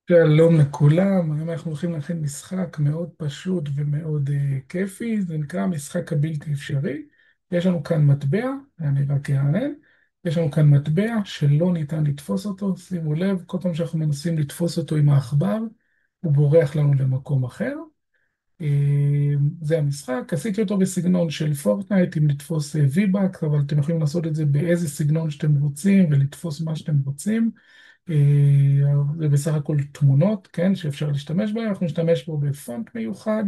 שלום לכולם, היום אנחנו הולכים להכין משחק מאוד פשוט ומאוד כיפי, זה נקרא המשחק הבלתי אפשרי. יש לנו כאן מטבע, אני רק אענה, יש לנו כאן מטבע שלא ניתן לתפוס אותו, שימו לב, כל פעם שאנחנו מנסים לתפוס אותו עם העכבר, הוא בורח לנו למקום אחר. זה המשחק, עשיתי אותו בסגנון של פורטנייט, אם לתפוס V-Bucks, אבל אתם יכולים לעשות את זה באיזה סגנון שאתם רוצים ולתפוס מה שאתם רוצים. זה בסך הכל תמונות, כן, שאפשר להשתמש בהן, אנחנו נשתמש בו בפונט מיוחד,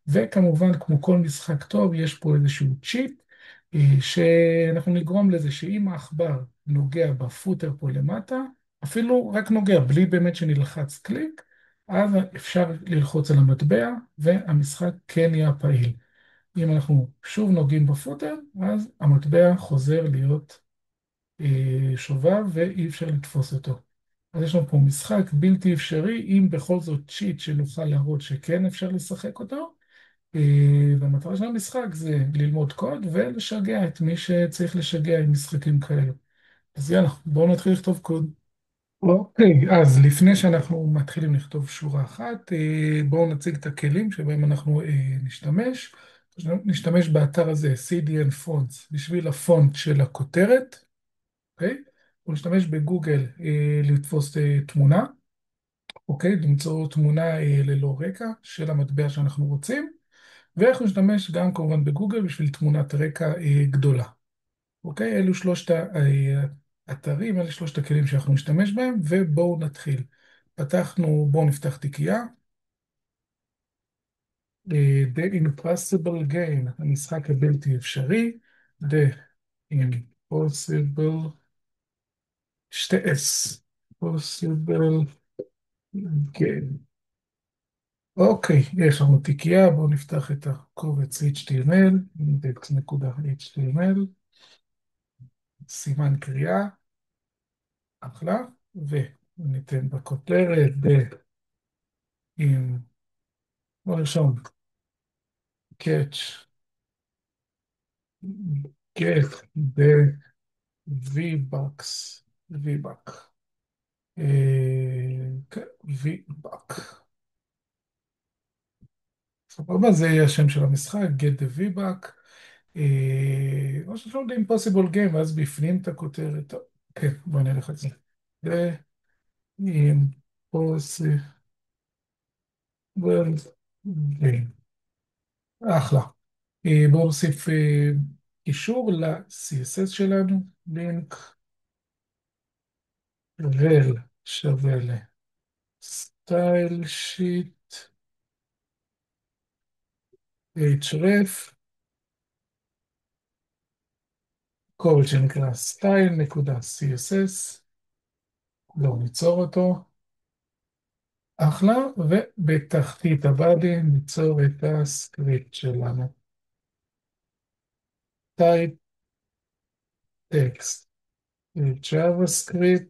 וכמובן, כמו כל משחק טוב, יש פה איזשהו צ'יט, שאנחנו נגרום לזה שאם העכבר נוגע בפוטר פה למטה, אפילו רק נוגע, בלי באמת שנלחץ קליק, אז אפשר ללחוץ על המטבע, והמשחק כן יהיה פעיל. אם אנחנו שוב נוגעים בפוטר, אז המטבע חוזר להיות שובב ואי אפשר לתפוס אותו. אז יש לנו פה משחק בלתי אפשרי, אם בכל זאת צ'יט שנוכל להראות שכן אפשר לשחק אותו. והמטרה של המשחק זה ללמוד קוד ולשגע את מי שצריך לשגע עם משחקים כאלה. אז יאללה, בואו נתחיל לכתוב קוד. אוקיי, אז לפני שאנחנו מתחילים לכתוב שורה אחת, בואו נציג את הכלים שבהם אנחנו נשתמש. נשתמש באתר הזה, CDN Fonts, בשביל הפונט של הכותרת. אוקיי? הוא משתמש בגוגל לתפוס תמונה, אוקיי? למצוא תמונה ללא רקע של המטבע שאנחנו רוצים, ואנחנו נשתמש גם כמובן בגוגל בשביל תמונת רקע גדולה, אוקיי? אלו שלושת האתרים, אלה שלושת הכלים שאנחנו נשתמש בהם, ובואו נתחיל. בואו נפתח תיקייה. The Impossible Game, המשחק הבלתי אפשרי. The Impossible, שתי S. Possible Game. אוקיי, יש לנו תיקייה, בואו נפתח את הקובץ HTML, index.html, סימן קריאה, אחלה, וניתן בכותרת, עם, בואו נרשום, catch, get the V-Bucks, V-Buck, כן, V-Buck. סבבה, זה יהיה השם של המשחק, get the V-Buck. או שיש לנו את impossible game, ואז בפנים את הכותרת. טוב, כן, בוא נלך על זה. זה impossible game. אחלה. בואו נוסיף קישור ל-CSS שלנו, לינק rel שווה ל-style sheet href, קובץ שנקרא style.css, לא ניצור אותו. אחלה, ובתחתית הבאדי ניצור את הסקריפט שלנו. טייפ טקסט, JavaScript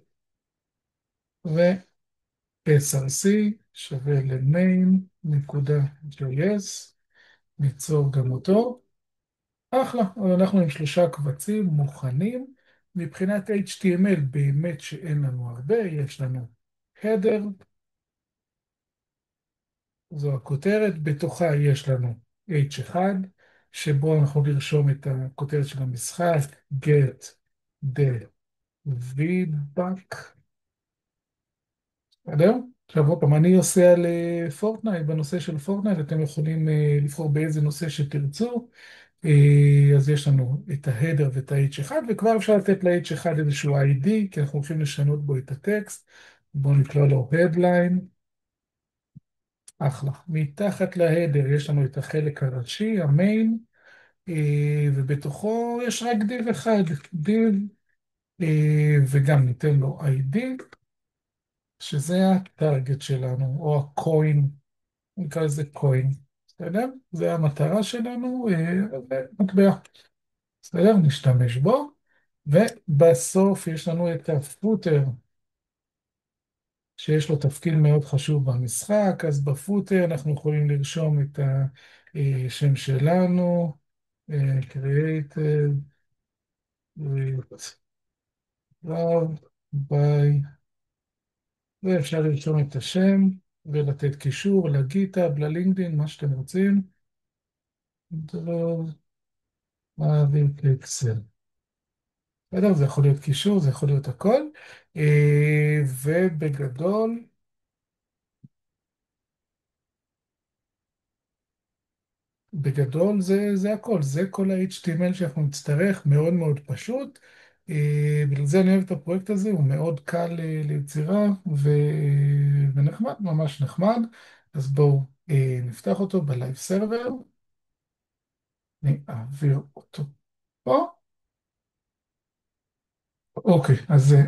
ו-src שווה ל-main.js, ניצור גם אותו. אחלה, אז אנחנו עם שלושה קבצים מוכנים. מבחינת HTML באמת שאין לנו הרבה, יש לנו header, זו הכותרת, בתוכה יש לנו H1, שבו אנחנו נרשום את הכותרת של המשחק, get the feedback, בסדר? עכשיו עוד פעם, אני עושה על פורטנייט, בנושא של פורטנייט, אתם יכולים לבחור באיזה נושא שתרצו, אז יש לנו את ההדר ואת ה-H1, וכבר אפשר לתת ל-H1 איזשהו ID, כי אנחנו הולכים לשנות בו את הטקסט, בואו נקרא לו headline, אחלה. מתחת להדר יש לנו את החלק הראשי, המיין, ובתוכו יש רק div אחד, div, וגם ניתן לו ID, שזה הטרגט שלנו, או הקוין, נקרא לזה קוין, בסדר? זה המטרה שלנו, מטבע, בסדר? נשתמש בו, ובסוף יש לנו את הפוטר, שיש לו תפקיד מאוד חשוב במשחק, אז בפוטר אנחנו יכולים לרשום את השם שלנו, created with love by ואפשר לרשום את השם ולתת קישור לגיטהאב, ללינקדאין, מה שאתם רוצים. דרור מעביר לאקסל. בסדר? זה יכול להיות קישור, זה יכול להיות הכל. ובגדול, בגדול זה הכל, זה כל ה-HTML שאנחנו נצטרך, מאוד מאוד פשוט. בגלל זה אני אוהב את הפרויקט הזה, הוא מאוד קל ליצירה ונחמד, ממש נחמד. אז בואו נפתח אותו בלייב סרבר, נעביר אותו פה. אוקיי, אז זה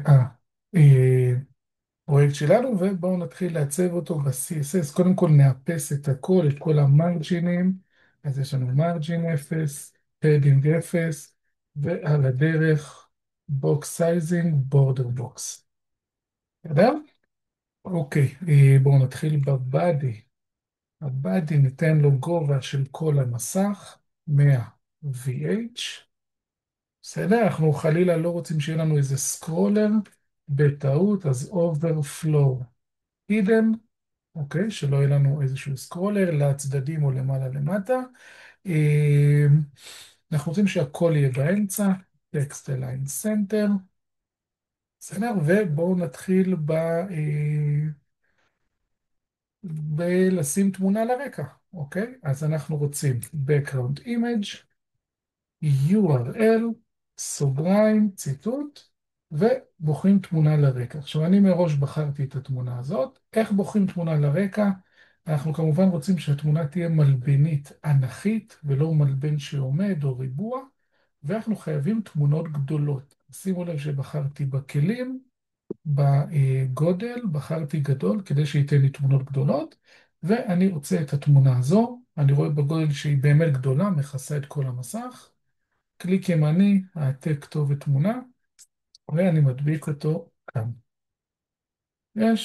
הפרויקט שלנו, ובואו נתחיל לעצב אותו ב-CSS. קודם כל נאפס את הכל, את כל המרג'ינים. אז יש לנו מרג'ין 0, פדינג 0, ועל הדרך בוקס סייזינג, בורדר בוקס. בסדר? אוקיי, בואו נתחיל בבאדי. הבאדי ניתן לו גובה של כל המסך, 100 VH. בסדר? אנחנו חלילה לא רוצים שיהיה לנו איזה סקרולר בטעות, אז overflow hidden, אוקיי? שלא יהיה לנו איזשהו סקרולר לצדדים או למעלה למטה. אה, אנחנו רוצים שהכל יהיה באמצע, text align center, בסדר? ובואו נתחיל בלשים תמונה לרקע, אוקיי? אז אנחנו רוצים background image, URL, סוגריים, ציטוט, ובוחרים תמונה לרקע. עכשיו, אני מראש בחרתי את התמונה הזאת. איך בוחרים תמונה לרקע? אנחנו כמובן רוצים שהתמונה תהיה מלבנית אנכית, ולא מלבן שעומד או ריבוע, ואנחנו חייבים תמונות גדולות. שימו לב שבחרתי בכלים, בגודל, בחרתי גדול, כדי שייתן לי תמונות גדולות, ואני רוצה את התמונה הזו. אני רואה בגודל שהיא באמת גדולה, מכסה את כל המסך. קליק ימני, העתק כתובת תמונה, ואני מדביק אותו כאן.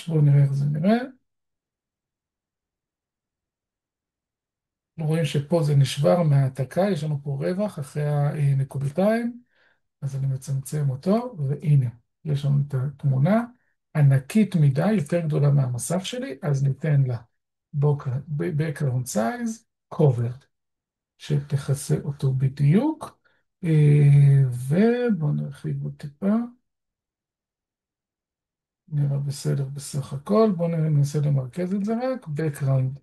בואו נראה איך זה נראה. אנחנו רואים שפה זה נשבר מההעתקה, יש לנו פה רווח אחרי הנקודתיים, אז אני מצמצם אותו, והנה, יש לנו את התמונה ענקית מדי, יותר גדולה מהמסך שלי, אז ניתן לה background size, covered, שתכסה אותו בדיוק, ובואו נרחיב עוד טיפה. נראה בסדר בסך הכל. בואו ננסה למרכז את זה רק. background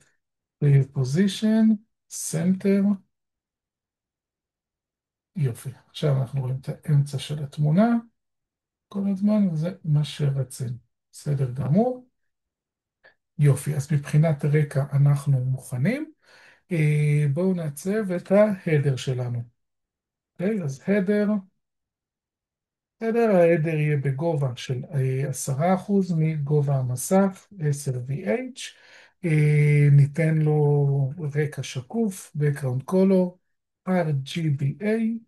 position, center. יופי. עכשיו אנחנו רואים את האמצע של התמונה כל הזמן, וזה מה שרצינו. בסדר גמור. יופי. אז מבחינת הרקע אנחנו מוכנים. בואו נעצב את ההדר שלנו. אוקיי, אז הדר. בסדר, ההדר יהיה בגובה של 10% מגובה המסך, 10 VH. ניתן לו רקע שקוף, background color, RGBA.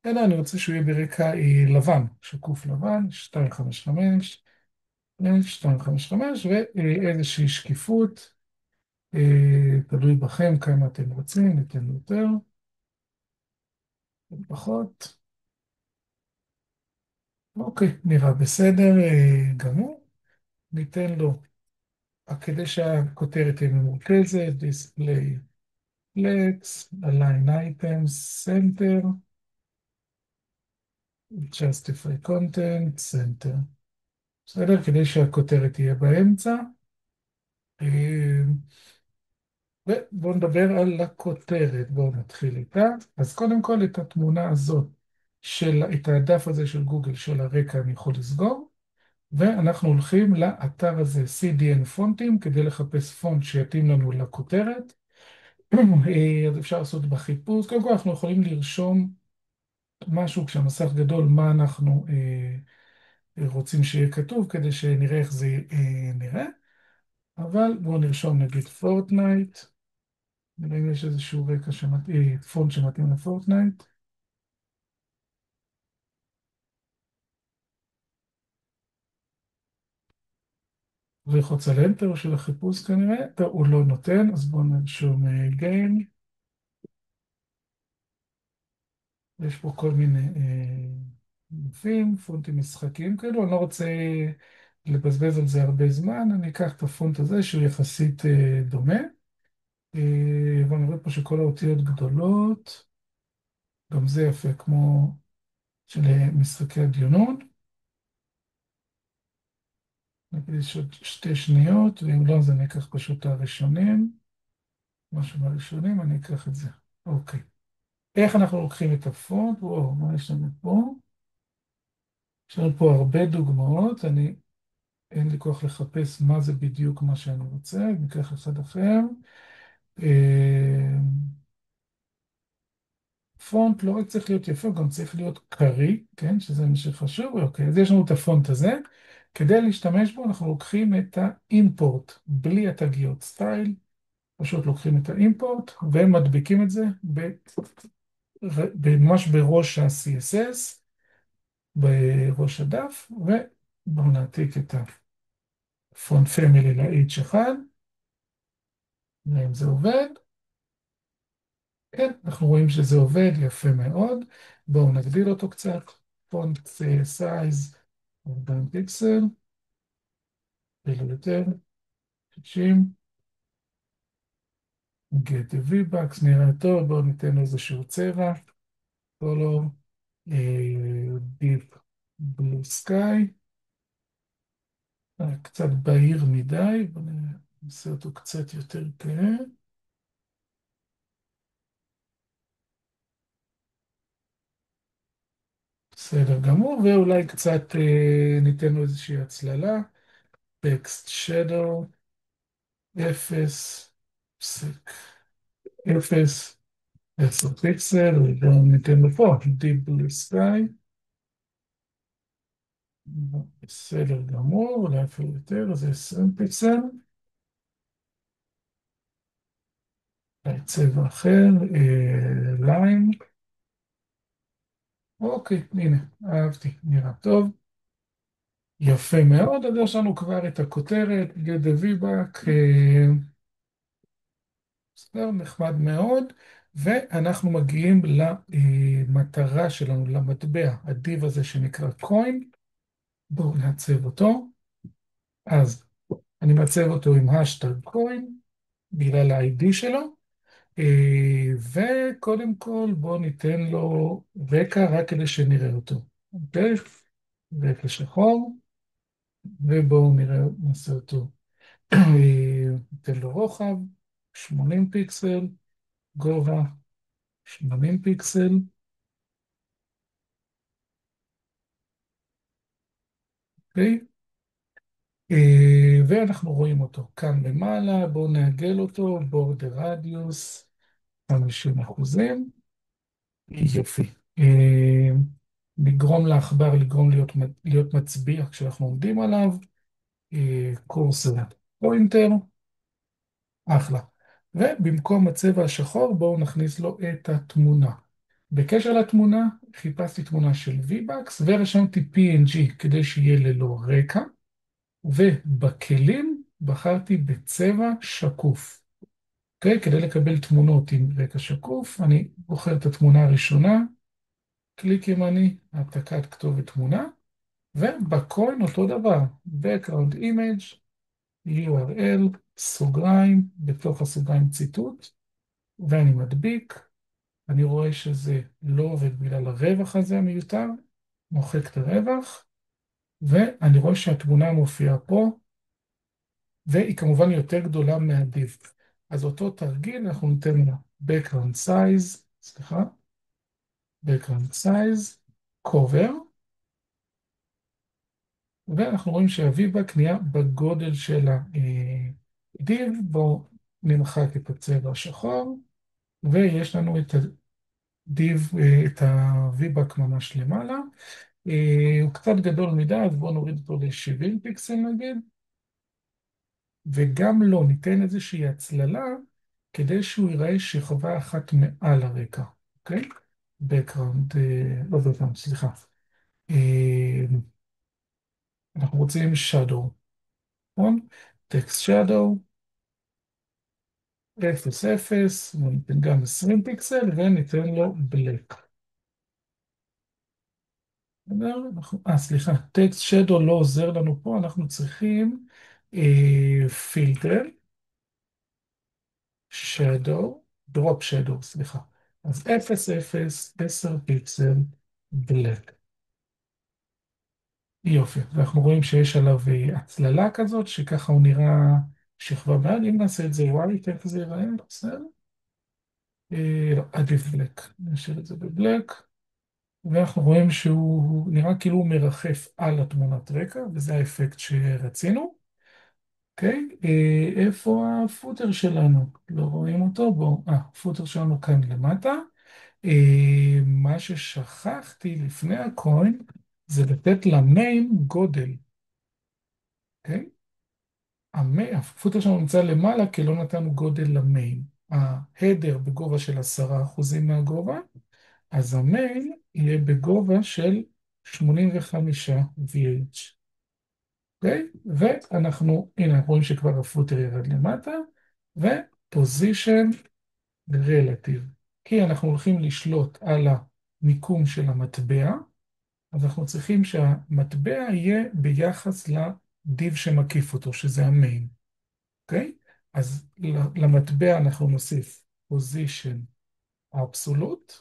אלא אני רוצה שהוא יהיה ברקע לבן, שקוף לבן, 255, 255, ואיזושהי שקיפות, תלוי בכם כמה אתם רוצים, ניתן לו יותר, פחות. אוקיי, נראה בסדר גמור. ניתן לו כדי שהכותרת תהיה ממורכזת, display flex, align items, center, justify content, center. בסדר? כדי שהכותרת תהיה באמצע. אה, ובואו נדבר על הכותרת, בואו נתחיל איתה. אז קודם כל את התמונה הזאת, את הדף הזה של גוגל של הרקע אני יכול לסגור, ואנחנו הולכים לאתר הזה CDN פונטים כדי לחפש פונט שיתאים לנו לכותרת. אז אפשר לעשות בחיפוש. קודם כל אנחנו יכולים לרשום משהו כשהמסך גדול, מה אנחנו רוצים שיהיה כתוב, כדי שנראה איך זה נראה. אבל בואו נרשום נגיד פורטנייט, נראה אם יש איזשהו רקע שמתאים, פונט שמתאים לפורטנייט. ולחוץ על Enter של החיפוש כנראה, טוב, הוא לא נותן, אז בואו נרשום Game. יש פה כל מיני גופים, פונטים משחקיים כאלו, אני לא רוצה לבזבז על זה הרבה זמן, אני אקח את הפונט הזה שהוא יחסית דומה, ואני רואה פה שכל האותיות גדולות, גם זה יפה כמו של משחקי הדיונות. נגיד יש עוד 2 שניות, ואם לא אז אני אקח פשוט את הראשונים, משהו מהראשונים, אני אקח את זה. אוקיי. איך אנחנו לוקחים את הפונט? וואו, מה יש לנו פה? יש לנו פה הרבה דוגמאות, אין לי כוח לחפש מה זה בדיוק מה שאני רוצה, ניקח אחד אחר. אה, פונט לא רק צריך להיות יפה, הוא גם צריך להיות קריא, כן? שזה מה שחשוב. אוקיי, אז יש לנו את הפונט הזה. כדי להשתמש בו אנחנו לוקחים את האימפורט בלי התגיות סטייל, פשוט לוקחים את האימפורט ומדביקים את זה ממש בראש ה-CSS, בראש הדף, ובואו נעתיק את הפונט פמילי ל-H1, ואם זה עובד. כן, אנחנו רואים שזה עובד יפה מאוד. בואו נגדיל אותו קצת. פונט סייז 40 פיקסל, אפילו יותר, 60. get the V-Bucks, נראה טוב, בואו ניתן לו איזשהו צבע. color, deep blue sky, קצת בהיר מדי, בואו נעשה אותו קצת יותר כהה. בסדר גמור, ואולי קצת ניתן לו איזושהי הצללה. טקסט shadow, 0, פסיק, 0, 10 פיקסל, ובואו ניתן לו פה, Deep Blue Sky, בסדר גמור, אולי אפילו יותר, אז זה 20 פיקסל, צבע אחר, ליים, אוקיי, הנה, אהבתי, נראה טוב, יפה מאוד, אז יש לנו כבר את הכותרת, get the V-Back, בסדר, נחמד מאוד, ואנחנו מגיעים למטרה שלנו, למטבע, הדיב הזה שנקרא coin, בואו נעצב אותו. אז אני מעצב אותו עם השטג coin, בגלל ה-ID שלו, וקודם כל בואו ניתן לו רקע רק כדי שנראה אותו. אוקיי? רקע שחור, ובואו נראה, נעשה אותו. ניתן לו רוחב, 80 פיקסל, גובה, 80 פיקסל, אוקיי? ואנחנו רואים אותו כאן למעלה, בואו נעגל אותו, border radius, 50%. יופי. לגרום לעכבר, לגרום להיות מצביע כשאנחנו עומדים עליו, קורסר פוינטר, אחלה. ובמקום הצבע השחור בואו נכניס לו את התמונה. בקשר לתמונה, חיפשתי תמונה של VBUCS ורשמתי PNG כדי שיהיה ללא רקע, ובכלים בחרתי בצבע שקוף. אוקיי? כדי לקבל תמונות עם רקע שקוף, אני בוחר את התמונה הראשונה, קליק ימני, העתקת כתובת תמונה, ובקוין אותו דבר, background image, URL, סוגריים, בתוך הסוגריים ציטוט, ואני מדביק, אני רואה שזה לא עובד בגלל הרווח הזה המיותר, מוחק את הרווח, ואני רואה שהתמונה מופיעה פה, והיא כמובן יותר גדולה מהדיב. אז אותו תרגיל אנחנו ניתן לה background size, סליחה, background size, cover, ואנחנו רואים שה-VBAC נהיה בגודל של ה-div, בואו נמחק את הצבע השחור, ויש לנו את ה-div, את ה-VBAC ממש למעלה. הוא קצת גדול מדי, אז בואו נוריד אותו ל-70 פיקסל נגיד, וגם לא, ניתן איזושהי הצללה, כדי שהוא ייראה שכבה אחת מעל הרקע, אוקיי? background, לא background, סליחה. אה, אנחנו רוצים shadow, נכון? טקסט shadow, 0, 0, וניתן גם 20 פיקסל, וניתן לו בלק. בסדר? סליחה, טקסט שדו לא עוזר לנו פה, אנחנו צריכים פילטר, שדו, דרופ שדו, סליחה. אז 0, 0, 10 פיקסל, בלק. יופי, ואנחנו רואים שיש עליו הצללה כזאת, שככה הוא נראה שכבה מעל, אם נעשה את זה וואי, איך זה ייראה, בסדר? לא, עדיף בלק, נשאיר את זה בבלק. ואנחנו רואים שהוא נראה כאילו הוא מרחף על התמונת רקע, וזה האפקט שרצינו. אוקיי, איפה הפוטר שלנו? לא רואים אותו, בואו, הפוטר שלנו כאן למטה. מה ששכחתי לפני הכל, זה לתת למיין גודל, אוקיי? הפוטר שלנו נמצא למעלה, כי לא נתנו גודל למיין. ההדר בגובה של 10% מהגובה, אז המייל יהיה בגובה של 85 VH. אוקיי? ואנחנו, הנה, אנחנו רואים שכבר הפוטר ירד למטה, ו-position relative. כי אנחנו הולכים לשלוט על המיקום של המטבע, אז אנחנו צריכים שהמטבע יהיה ביחס לדיב שמקיף אותו, שזה המיין. אוקיי? אז למטבע אנחנו נוסיף position absolute,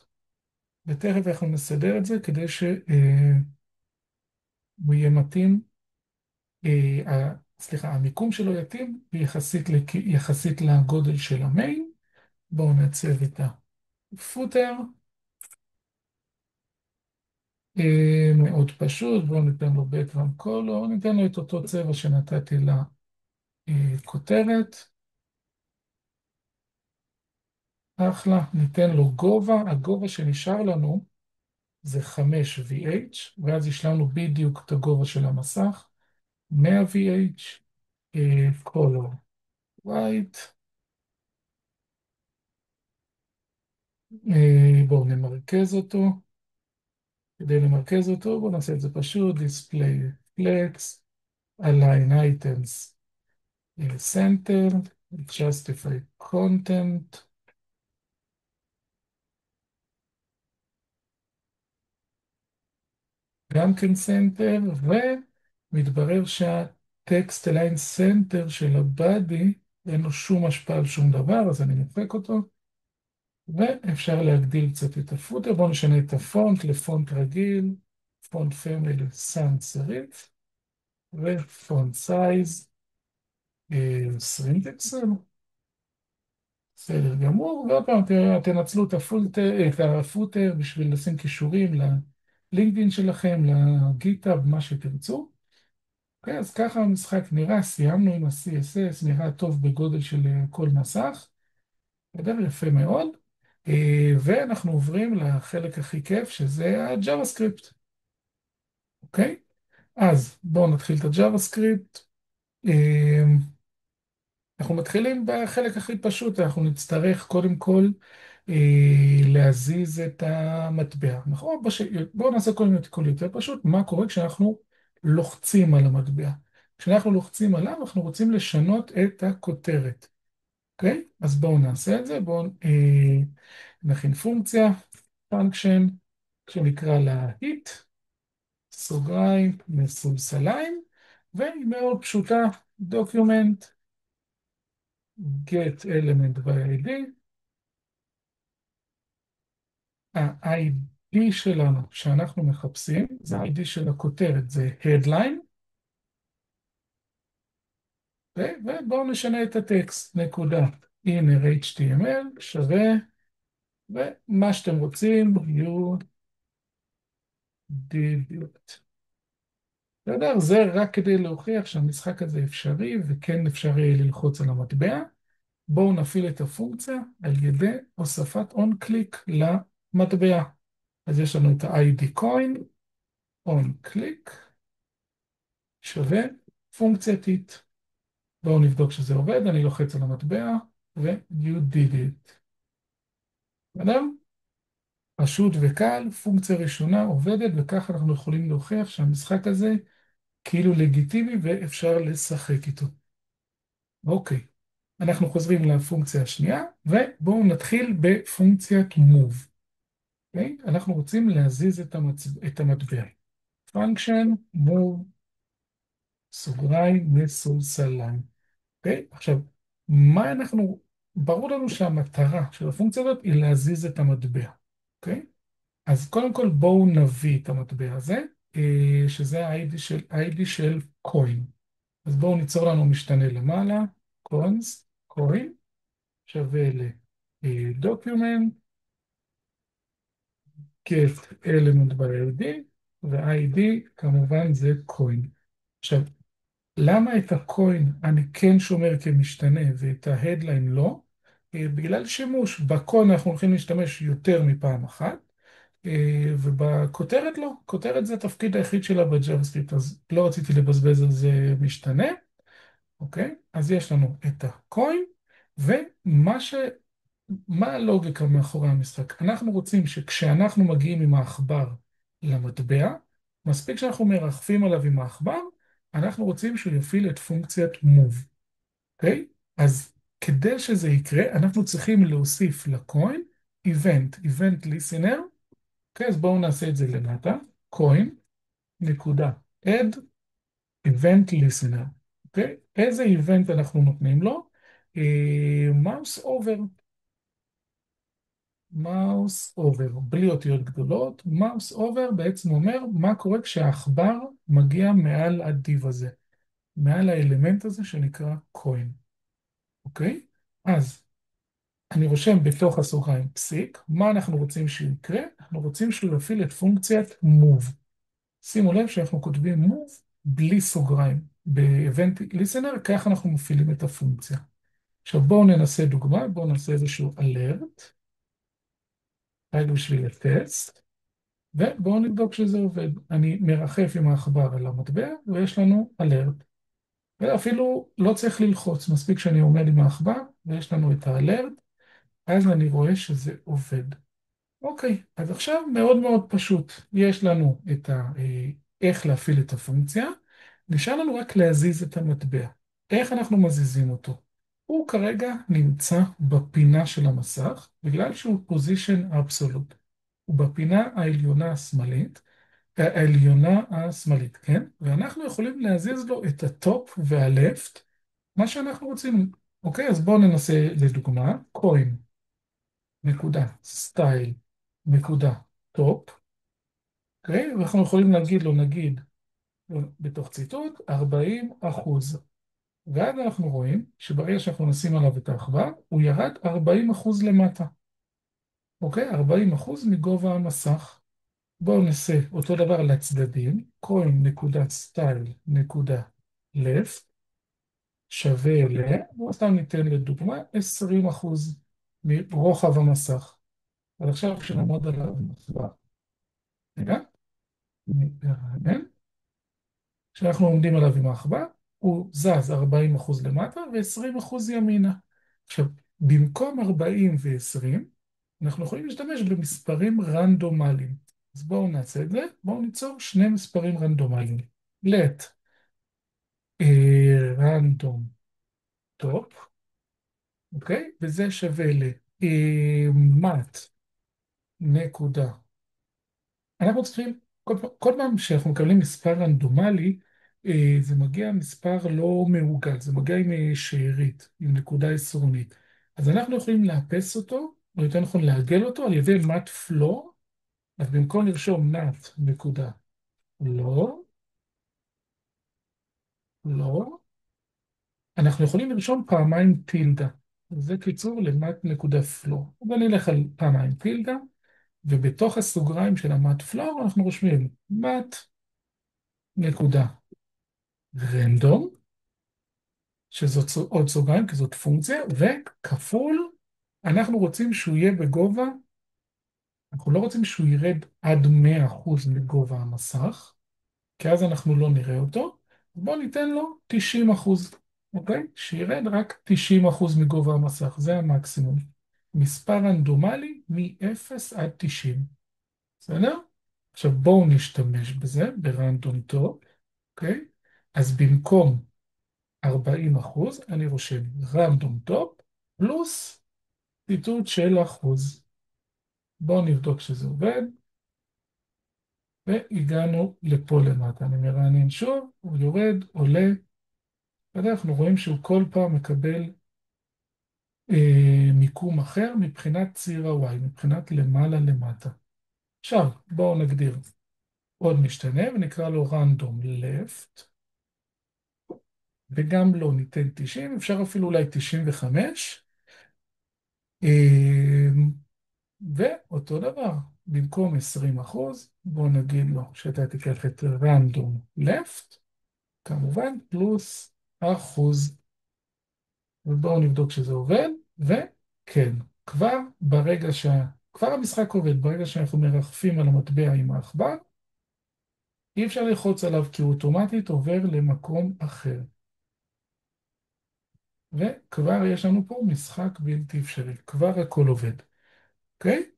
ותכף אנחנו נסדר את זה כדי שהוא יהיה מתאים, סליחה, המיקום שלו יתאים יחסית לגודל של המיין. בואו נעצב את הפוטר, מאוד פשוט, בואו ניתן לו background color, ניתן לו את אותו צבע שנתתי לכותרת, אחלה, ניתן לו גובה, הגובה שנשאר לנו זה 5 VH, ואז השלמנו בדיוק את הגובה של המסך, 100 VH, color white, בואו נמרכז אותו, כדי למרכז אותו בואו נעשה את זה פשוט, display flex, align items, center, justify content, גם כן center, ומתברר שהטקסט align center של הבאדי אין לו שום השפעה על שום דבר, אז אני מוחק אותו. ואפשר להגדיל קצת את הפוטר, בואו נשנה את הפונט לפונט רגיל, פונט פמילי סאנס סריף, ופונט סייז 20 פיקסל, בסדר גמור, ועוד פעם תנצלו את הפוטר בשביל לשים קישורים ללינקדאין שלכם, לגיטהאב, מה שתרצו. אוקיי, אז ככה המשחק נראה, סיימנו עם ה-CSS, נראה טוב בגודל של כל מסך, בסדר, יפה מאוד. ואנחנו עוברים לחלק הכי כיף, שזה ה-JavaScript. אוקיי? אז בואו נתחיל את ה-JavaScript. אנחנו מתחילים בחלק הכי פשוט, אנחנו נצטרך קודם כל להזיז את המטבע. נכון? בואו נעשה קודם כל יותר פשוט, מה קורה כשאנחנו לוחצים על המטבע. כשאנחנו לוחצים עליו, אנחנו רוצים לשנות את הכותרת. אוקיי? אז בואו נעשה את זה, בואו נכין פונקציה, function, שנקרא לה hit, סוגריים, מסולסליים, והיא מאוד פשוטה, document, get element by ID, ה-ID שלנו שאנחנו מחפשים, זה ה-ID של הכותרת, זה headline, ובואו נשנה את הטקסט, נקודה, inner HTML שווה, ומה שאתם רוצים, you did it. בסדר? זה רק כדי להוכיח שהמשחק הזה אפשרי, וכן אפשרי ללחוץ על המטבע. בואו נפעיל את הפונקציה על ידי הוספת on-click למטבע. אז יש לנו את ה-ID coin, on-click, שווה פונקציית it. בואו נבדוק שזה עובד, אני לוחץ על המטבע, ו-you did it. בסדר? פשוט וקל, פונקציה ראשונה עובדת, וככה אנחנו יכולים להוכיח שהמשחק הזה כאילו לגיטימי ואפשר לשחק איתו. אוקיי, אנחנו חוזרים לפונקציה השנייה, ובואו נתחיל בפונקציית move. אוקיי? אנחנו רוצים להזיז את המטבע. function move סוגריים מסולסליים. אוקיי? עכשיו, מה אנחנו, ברור לנו שהמטרה של הפונקציה הזאת היא להזיז את המטבע. אוקיי? אז קודם כל בואו נביא את המטבע הזה, שזה ה-ID של coin. אז בואו ניצור לנו משתנה למעלה, coin, שווה ל-document, get element by ID, ו-ID כמובן זה coin. עכשיו, למה את הקוין אני כן שומר כמשתנה ואת ההדליין לא? בגלל שימוש. בקוין אנחנו הולכים להשתמש יותר מפעם אחת, ובכותרת לא. כותרת זה התפקיד היחיד שלה בג'אווה-סקריפט, אז לא רציתי לבזבז על זה משתנה. אוקיי? אז יש לנו את הקוין, ומה ש... מה הלוגיקה מאחורי המשחק? אנחנו רוצים שכשאנחנו מגיעים עם העכבר למטבע, מספיק שאנחנו מרחפים עליו עם העכבר, אנחנו רוצים שהוא יפעיל את פונקציית move, אוקיי? אז כדי שזה יקרה, אנחנו צריכים להוסיף לקוין event listener, אוקיי? אז בואו נעשה את זה למטה, coin נקודה add event listener, אוקיי? איזה event אנחנו נותנים לו? mouse over. מאוס אובר, בלי אותיות גדולות, מאוס אובר בעצם אומר מה קורה כשהעכבר מגיע מעל הדיב הזה, מעל האלמנט הזה שנקרא coin, אוקיי? אז אני רושם בתוך הסוגריים פסיק, מה אנחנו רוצים שיקרה? אנחנו רוצים שהוא יפעיל את פונקציית move. שימו לב שאנחנו כותבים move בלי סוגריים. ב-event listener, כך אנחנו מפעילים את הפונקציה. עכשיו בואו ננסה דוגמה, בואו נעשה איזשהו alert, רק בשביל הטסט. ובואו נבדוק שזה עובד. אני מרחף עם העכבר על המטבע, ויש לנו אלרט. ואפילו לא צריך ללחוץ, מספיק שאני עומד עם העכבר, ויש לנו את האלרט, אז אני רואה שזה עובד. אוקיי, אז עכשיו מאוד מאוד פשוט. יש לנו את איך להפעיל את הפונקציה, נשאר לנו רק להזיז את המטבע. איך אנחנו מזיזים אותו? הוא כרגע נמצא בפינה של המסך, בגלל שהוא position absolute. הוא בפינה העליונה השמאלית, כן? ואנחנו יכולים להזיז לו את הטופ והלפט, מה שאנחנו רוצים. אוקיי, אז בואו ננסה לדוגמה, coin, נקודה, style, נקודה, טופ, אוקיי? ואנחנו יכולים להגיד לו, נגיד, בתוך ציטוט, 40%. ואז אנחנו רואים שברגע שאנחנו נשים עליו את העכבר, הוא ירד 40% למטה. אוקיי? 40% מגובה המסך. בואו נעשה אותו דבר לצדדים, coin.style.left שווה סתם ניתן לדוגמה 20% מרוחב המסך. אז עכשיו כשנעמוד עליו נצבע. רגע, נרענן. כשאנחנו עומדים עליו עם העכבר, הוא זז 40% למטה ו-20% ימינה. עכשיו, במקום 40 ו-20, אנחנו יכולים להשתמש במספרים רנדומליים. אז בואו נעשה את זה, בואו ניצור שני מספרים רנדומליים. let random top, אוקיי? וזה שווה mat נקודה. אנחנו צריכים, כל פעם שאנחנו מקבלים מספר רנדומלי, זה מגיע מספר לא מעוגל, זה מגיע עם שארית, עם נקודה עשרונית. אז אנחנו יכולים לאפס אותו, או יותר נכון לעגל אותו על ידי mat floor, אז במקום לרשום mat נקודה לא, לא, אנחנו יכולים לרשום פעמיים טילדה. זה קיצור למט נקודה פלור. ואני אלך על פעמיים טילדה, ובתוך הסוגריים של המט פלור אנחנו רושמים מט נקודה רנדום, שזאת עוד סוגריים, כי זאת פונקציה, וכפול, אנחנו רוצים שהוא יהיה בגובה, אנחנו לא רוצים שהוא ירד עד 100% מגובה המסך, כי אז אנחנו לא נראה אותו. בואו ניתן לו 90%, אוקיי? שירד רק 90% מגובה המסך, זה המקסימום. מספר רנדומלי מ-0 עד 90, בסדר? עכשיו בואו נשתמש בזה ברנדום טופ, אוקיי? אז במקום 40% אני רושם רנדום טופ פלוס ציטוט של אחוז. בואו נבדוק שזה עובד. והגענו לפה למטה. אני מרענן שוב, הוא יורד, עולה, ואנחנו רואים שהוא כל פעם מקבל מיקום אחר מבחינת ציר ה-Y, מבחינת למעלה למטה. עכשיו, בואו נגדיר עוד משתנה ונקרא לו random left, וגם לו ניתן 90, אפשר אפילו אולי 95, ואותו דבר, במקום 20%, בואו נגיד לו שאתה תיקח את random left, כמובן, פלוס אחוז. ובואו נבדוק שזה עובד, וכן, כבר המשחק עובד, ברגע שאנחנו מרחפים על המטבע עם העכבר, אי אפשר ללחוץ עליו כי הוא אוטומטית עובר למקום אחר. וכבר יש לנו פה משחק בלתי אפשרי, כבר הכל עובד, אוקיי?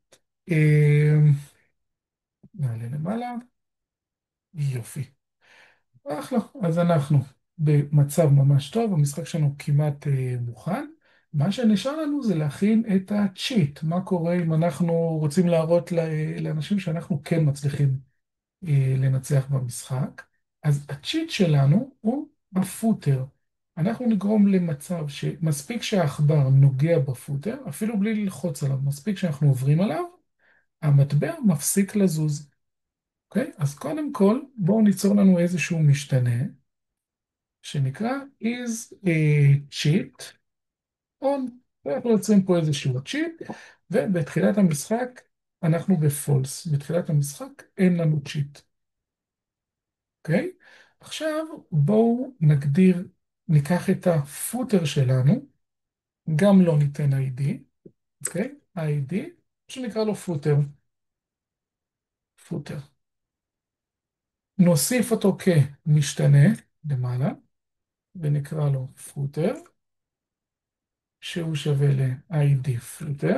נעלה למעלה, יופי. אחלה, אז אנחנו במצב ממש טוב, המשחק שלנו כמעט מוכן. מה שנשאר לנו זה להכין את הצ'יט, מה קורה אם אנחנו רוצים להראות לאנשים שאנחנו כן מצליחים לנצח במשחק. אז הצ'יט שלנו הוא בפוטר. אנחנו נגרום למצב שמספיק שהעכבר נוגע בפוטר, אפילו בלי ללחוץ עליו, מספיק שאנחנו עוברים עליו, המטבע מפסיק לזוז. אוקיי? אז קודם כל, בואו ניצור לנו איזשהו משתנה, שנקרא is a cheat on, ואנחנו יוצרים פה איזשהו צ'יט, ובתחילת המשחק אנחנו בפולס. בתחילת המשחק אין לנו צ'יט. אוקיי? עכשיו בואו נגדיר, ניקח את הפוטר שלנו, גם לא ניתן ID, אוקיי? ID, שנקרא לו פוטר. פוטר. נוסיף אותו כמשתנה למעלה, ונקרא לו פוטר, שהוא שווה ל-ID פוטר,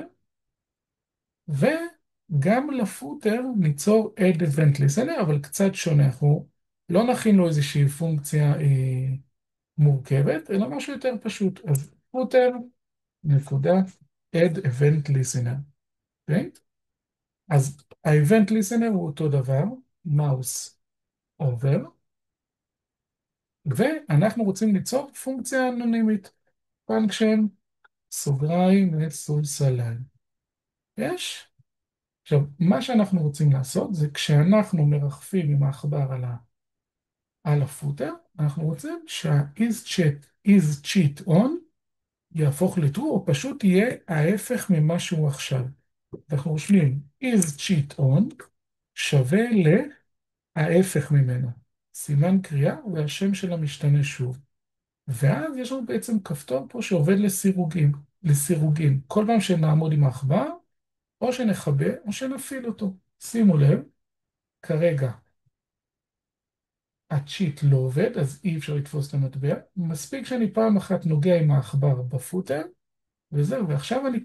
וגם לפוטר ניצור add event listener, אבל קצת שונה, אנחנו לא נכין לו איזושהי פונקציה מורכבת, אלא משהו יותר פשוט. אז פוטר נקודה add event listener, אוקיי? אז ה-event listener הוא אותו דבר, mouse over, ואנחנו רוצים ליצור פונקציה אנונימית, function סוגריים וסולסליים. יש? עכשיו, מה שאנחנו רוצים לעשות זה כשאנחנו מרחפים עם העכבר על הפוטר, אנחנו רוצים שה-is cheat on יהפוך ל-true, או פשוט יהיה ההפך ממה שהוא עכשיו. אנחנו רושמים is cheat on שווה להפך ממנו. סימן קריאה והשם של המשתנה שוב. ואז יש לנו בעצם כפתור פה שעובד לסירוגים. לסירוגים. כל פעם שנעמוד עם העכבר, או שנחבא או שנפעיל אותו. שימו לב, כרגע הצ'יט לא עובד, אז אי אפשר לתפוס את המטבע. מספיק שאני פעם אחת נוגע עם העכבר בפוטר, וזהו, ועכשיו אני...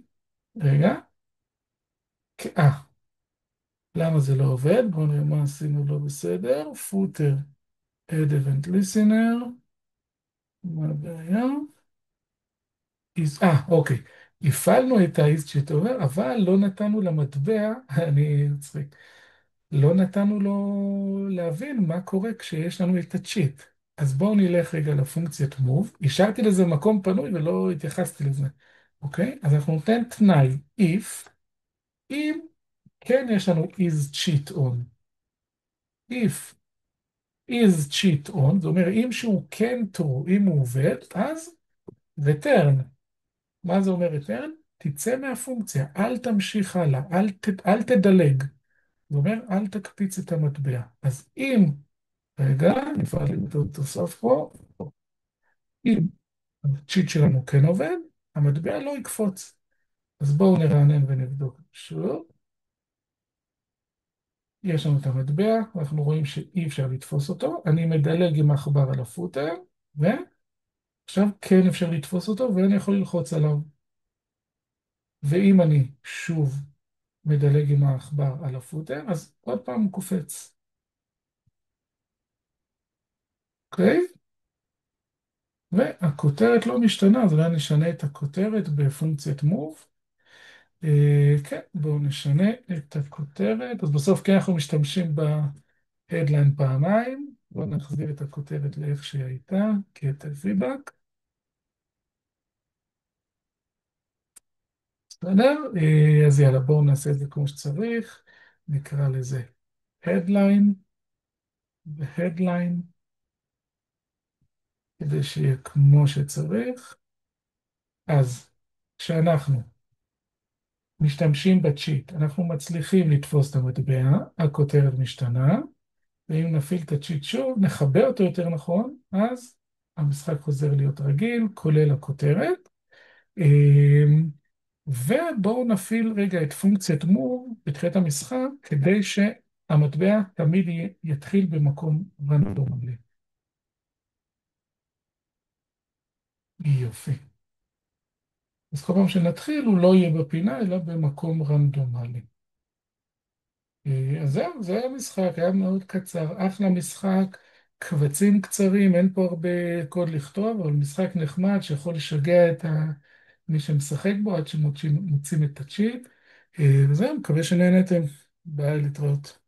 רגע. למה זה לא עובד? בואו נראה מה עשינו לא בסדר. פוטר, add event listener. מה הבעיה? אוקיי. הפעלנו את ה-is cheat over, אבל לא נתנו למטבע, אני מצחיק. לא נתנו לו להבין מה קורה כשיש לנו את הצ'יט. אז בואו נלך רגע לפונקציית move. השארתי לזה מקום פנוי ולא התייחסתי לזה. אוקיי? אז אנחנו ניתן תנאי if, אם כן יש לנו is cheat on. if is cheat on, זאת אומרת אם שהוא כן true, אם הוא עובד, אז return. מה זה אומר return? תצא מהפונקציה, אל תמשיך הלאה, אל תדלג. זאת אומרת, אל תקפיץ את המטבע. אז אם רגע, נפעל את התוסף פה. אם הצ'יט שלנו כן עובד, המטבע לא יקפוץ. אז בואו נרענן ונבדוק שוב. יש לנו את המטבע, ואנחנו רואים שאי אפשר לתפוס אותו. אני מדלג עם העכבר על הפוטר, ועכשיו כן אפשר לתפוס אותו, ואני יכול ללחוץ עליו. ואם אני שוב מדלג עם העכבר על הפוטר, אז עוד פעם הוא קופץ. אוקיי? והכותרת לא משתנה, אז אולי נשנה את הכותרת בפונקציית move. כן, בואו נשנה את הכותרת. אז בסוף כן אנחנו משתמשים הדליין פעמיים, בואו נחזיר את הכותרת לאיך שהיא הייתה, קטע פידבק. בסדר? אז יאללה, בואו נעשה את זה כמו שצריך, נקרא לזה headline ו-headline, כדי שיהיה כמו שצריך. אז כשאנחנו משתמשים בצ'יט, אנחנו מצליחים לתפוס את המטבע, הכותרת משתנה, ואם נפעיל את הצ'יט שוב, נחבר אותו יותר נכון, אז המשחק חוזר להיות רגיל, כולל הכותרת. ובואו נפעיל רגע את פונקציית מוב בתחילת המשחק, כדי שהמטבע תמיד יתחיל במקום רנדומלי. יופי. אז כל פעם שנתחיל הוא לא יהיה בפינה, אלא במקום רנדומלי. אז זהו, זה היה משחק, היה מאוד קצר, אחלה משחק, קבצים קצרים, אין פה הרבה קוד לכתוב, אבל משחק נחמד שיכול לשגע את מי שמשחק בו עד שמוצאים את הצ'יט. וזהו, מקווה שנהנתם. ביי, להתראות.